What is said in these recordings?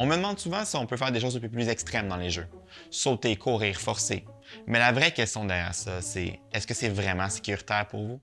On me demande souvent si on peut faire des choses un peu plus extrêmes dans les jeux. Sauter, courir, forcer. Mais la vraie question derrière ça, c'est est-ce que c'est vraiment sécuritaire pour vous?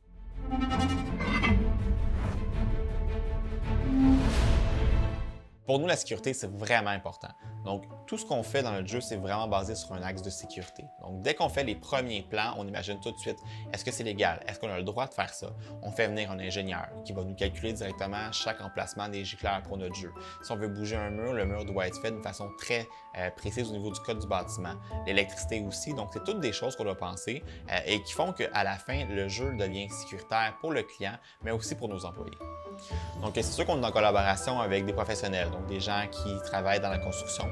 Pour nous, la sécurité, c'est vraiment important. Donc, tout ce qu'on fait dans notre jeu, c'est vraiment basé sur un axe de sécurité. Donc, dès qu'on fait les premiers plans, on imagine tout de suite, est-ce que c'est légal? Est-ce qu'on a le droit de faire ça? On fait venir un ingénieur qui va nous calculer directement chaque emplacement des gicleurs pour notre jeu. Si on veut bouger un mur, le mur doit être fait d'une façon très précise au niveau du code du bâtiment. L'électricité aussi, donc c'est toutes des choses qu'on doit penser et qui font qu'à la fin, le jeu devient sécuritaire pour le client, mais aussi pour nos employés. Donc, c'est sûr qu'on est en collaboration avec des professionnels, donc des gens qui travaillent dans la construction,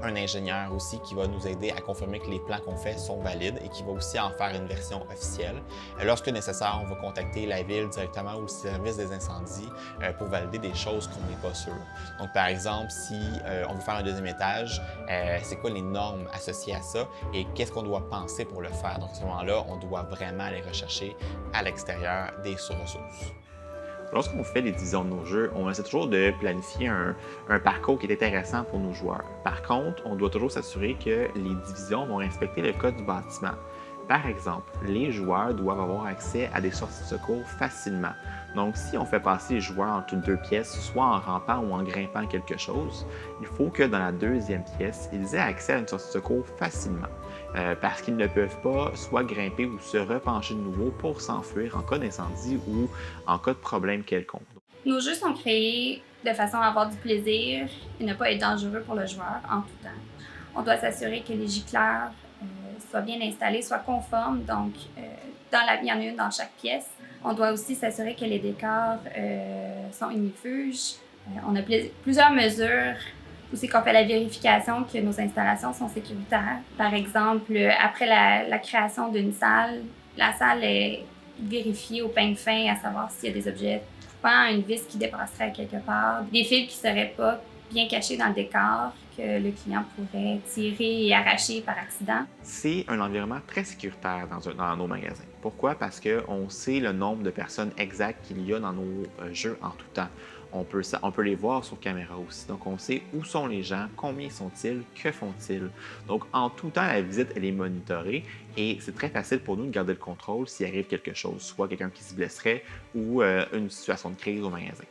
un ingénieur aussi qui va nous aider à confirmer que les plans qu'on fait sont valides et qui va aussi en faire une version officielle. Lorsque nécessaire, on va contacter la ville directement ou le service des incendies pour valider des choses qu'on n'est pas sûr. Donc, par exemple, si on veut faire un deuxième étage, c'est quoi les normes associées à ça et qu'est-ce qu'on doit penser pour le faire. Donc, à ce moment-là, on doit vraiment aller rechercher à l'extérieur des ressources. Lorsqu'on fait les divisions de nos jeux, on essaie toujours de planifier un parcours qui est intéressant pour nos joueurs. Par contre, on doit toujours s'assurer que les divisions vont respecter le code du bâtiment. Par exemple, les joueurs doivent avoir accès à des sorties de secours facilement. Donc, si on fait passer les joueurs entre deux pièces, soit en rampant ou en grimpant quelque chose, il faut que dans la deuxième pièce, ils aient accès à une sortie de secours facilement. Parce qu'ils ne peuvent pas soit grimper ou se repencher de nouveau pour s'enfuir en cas d'incendie ou en cas de problème quelconque. Nos jeux sont créés de façon à avoir du plaisir et ne pas être dangereux pour le joueur en tout temps. On doit s'assurer que les gicleurs soient bien installés, soient conformes, donc il y en a une dans chaque pièce. On doit aussi s'assurer que les décors sont ignifuges. On a plusieurs mesures aussi qu'on fait la vérification que nos installations sont sécuritaires. Par exemple, après la création d'une salle, la salle est vérifiée au peigne fin à savoir s'il y a des objets coupants, une vis qui dépasserait à quelque part, des fils qui ne seraient pas bien cachés dans le décor que le client pourrait tirer et arracher par accident. C'est un environnement très sécuritaire dans nos magasins. Pourquoi? Parce qu'on sait le nombre de personnes exactes qu'il y a dans nos jeux en tout temps. On peut les voir sur caméra aussi. Donc, on sait où sont les gens, combien sont-ils, que font-ils. Donc, en tout temps, la visite, elle est monitorée et c'est très facile pour nous de garder le contrôle s'il arrive quelque chose, soit quelqu'un qui se blesserait ou une situation de crise au magasin.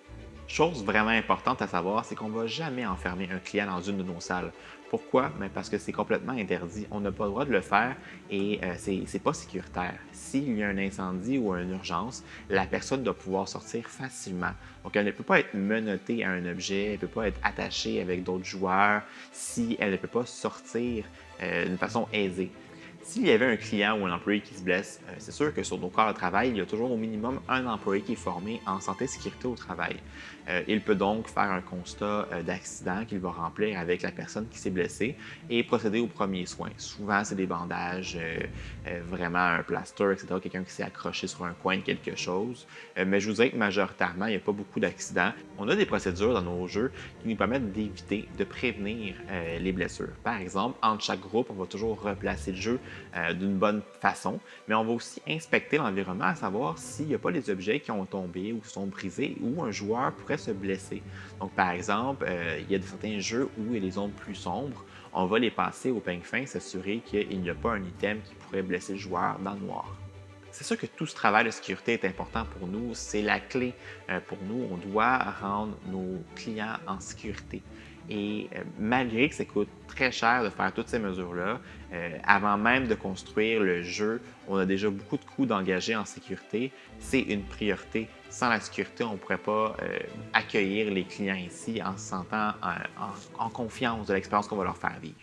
Chose vraiment importante à savoir, c'est qu'on ne va jamais enfermer un client dans une de nos salles. Pourquoi? Parce que c'est complètement interdit. On n'a pas le droit de le faire et c'est pas sécuritaire. S'il y a un incendie ou une urgence, la personne doit pouvoir sortir facilement. Donc, elle ne peut pas être menottée à un objet, elle ne peut pas être attachée avec d'autres joueurs si elle ne peut pas sortir d'une façon aisée. S'il y avait un client ou un employé qui se blesse, c'est sûr que sur nos corps de travail, il y a toujours au minimum un employé qui est formé en santé et sécurité au travail. Il peut donc faire un constat d'accident qu'il va remplir avec la personne qui s'est blessée et procéder aux premiers soins. Souvent, c'est des bandages, vraiment un plaster, etc., quelqu'un qui s'est accroché sur un coin de quelque chose. Mais je vous dirais que majoritairement, il n'y a pas beaucoup d'accidents. On a des procédures dans nos jeux qui nous permettent d'éviter, de prévenir les blessures. Par exemple, entre chaque groupe, on va toujours replacer le jeu d'une bonne façon, mais on va aussi inspecter l'environnement à savoir s'il n'y a pas des objets qui ont tombé ou sont brisés ou un joueur pourrait se blesser. Donc, par exemple, il y a certains jeux où il y a des zones plus sombres, on va les passer au peigne fin, s'assurer qu'il n'y a pas un item qui pourrait blesser le joueur dans le noir. C'est sûr que tout ce travail de sécurité est important pour nous, c'est la clé pour nous. On doit rendre nos clients en sécurité. Et malgré que ça coûte très cher de faire toutes ces mesures-là, avant même de construire le jeu, on a déjà beaucoup de coûts d'engager en sécurité. C'est une priorité. Sans la sécurité, on ne pourrait pas accueillir les clients ici en se sentant en confiance de l'expérience qu'on va leur faire vivre.